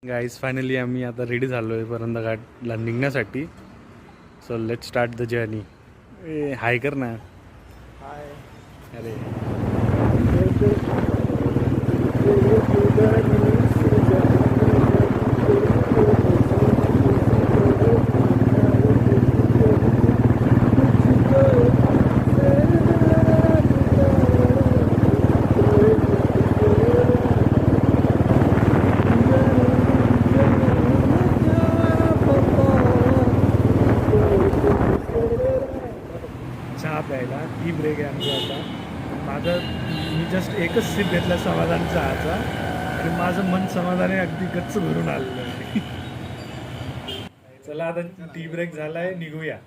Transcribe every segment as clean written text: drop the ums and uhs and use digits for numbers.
Guys finally आम्ही आता ready झालो आहे वरंधा घाटला निघण्यासाठी. So let start the journey. Hi कर ना. हाय. अरे चहा प्यायला टी ब्रेक आहे आमची आता. मी जस्ट एकच सिप घेतला समाधान चहाचा आणि माझं मन समाधाने अगदी गच्च भरून आलेलं आहे. चला आता टी ब्रेक झालाय, निघूया.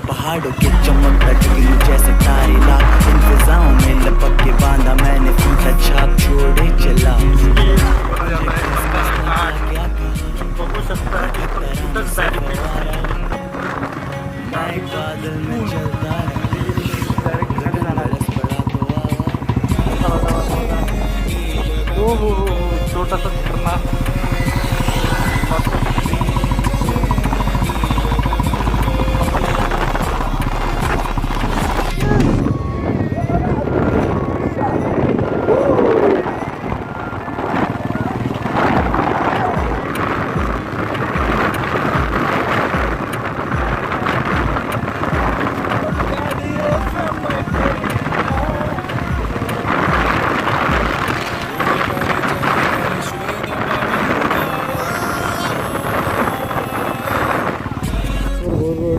पहाड़ों के चमकता जुगनू जैसे तारे लाख इन फिजाओं में लपक के बांधा मैंने फूटा छाप छोड़े चला. मैं बादल में चलता छोटासा झरणा.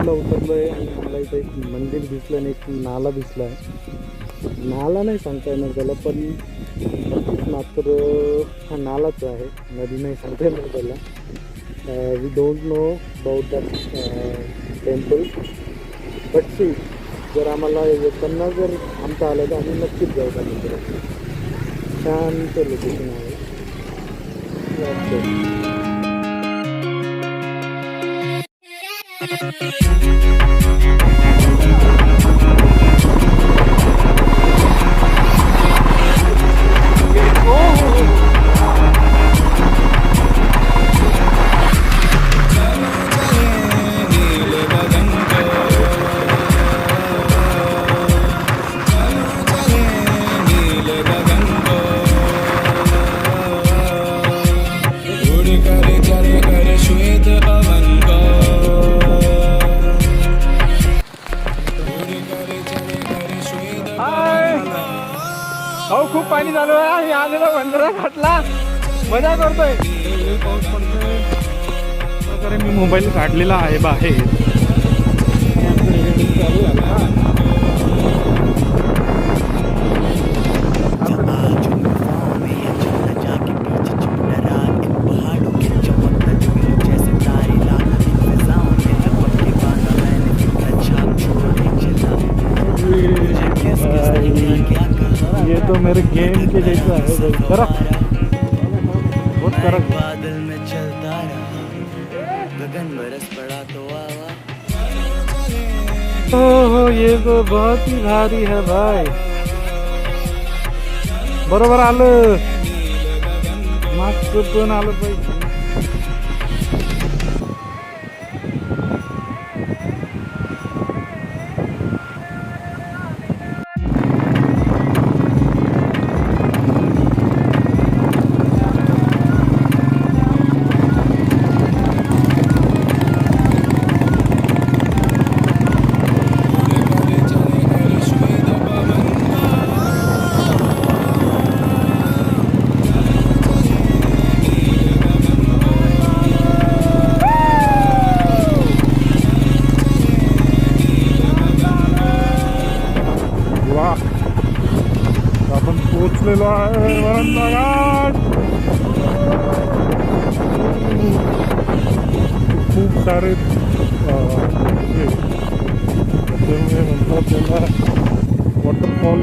उतरलोय आणि मला इथे एक मंदिर दिसलं आणि एक नाला दिसला आहे. नाला नाही सांगता येणार त्याला, पण नक्कीच मात्र हा नालाच आहे, नदी नाही सांगता येणार त्याला. We don't know about that temple, but see जर आम्हाला येताना जर आमचं आलं तर आम्ही नक्कीच जाऊ त्या मंदिरात. शांत लोकेशन आहे. खूप पाणी झालं आहे. आम्ही आलेलो वंदना घाटला, मजा करतोय. पाऊस पडतोय वगैरे. मी मोबाईल काढलेला आहे बाहेर. चालू झाला. ये तो मेरे गेम के जैसा है. बहुत फर्क. बादल में चलता रहा, गगन बरस पड़ा तो आवा. हो ये तो बहुत ही भारी है भाई. बरोबर आलं. मागचं पण आलं पाहिजे. सारे हे म्हणतात त्याला वॉटरफॉल.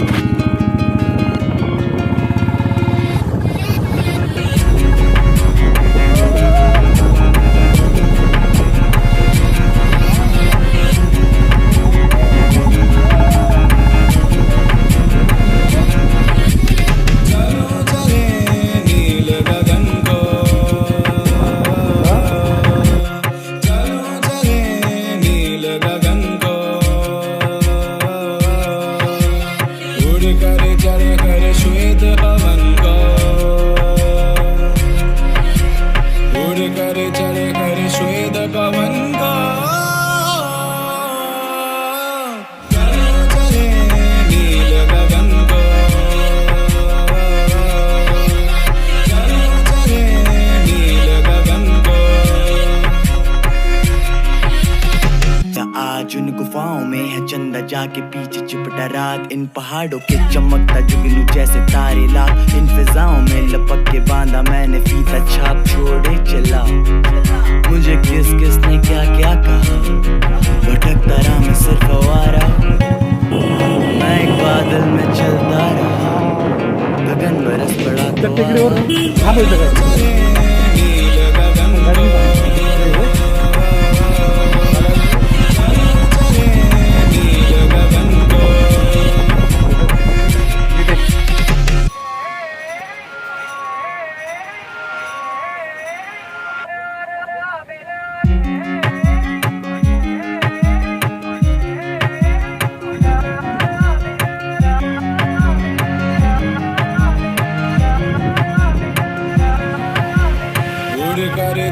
आज उन गुफाओं में है चंदा जाके पीछे चिपटा रात, इन पहाड़ों के चमकता जुगनू जैसे तारे लाख, इन फिजाओं में लपक के बांधा मैंने फीता छाप छोड़े चला। मुझे किस किस ने क्या क्या कहा, भटकता रहा मैं सिर्फ आवारा, मैं एक बादल में चलता रहा, गगन बरस पड़ा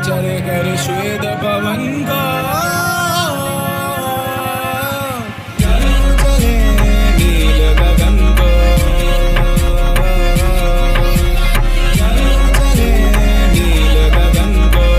चले कर श्वेत पवन का, चले नील गगन को, चले नील गगन को।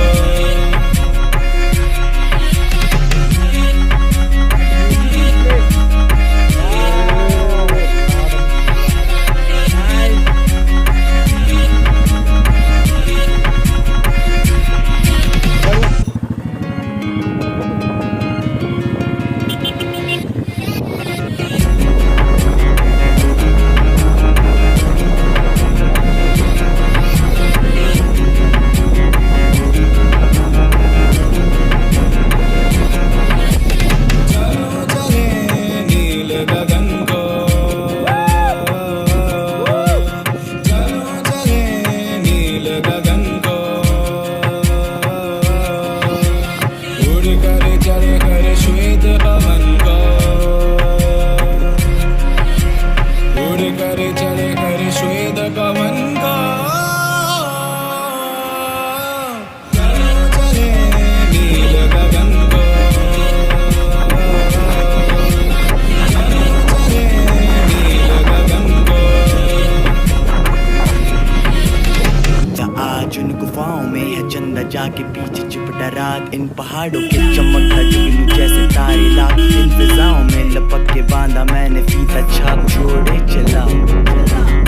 जाके पीछे चिपटा रात, इन पहाड़ों के चमकता जुगनू जैसे तारे लाख, इन फिजाओं में लपक के बांधा मैंने फीता छाप छोड़े चला।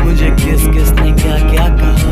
मुझे किस किस ने क्या क्या कहा,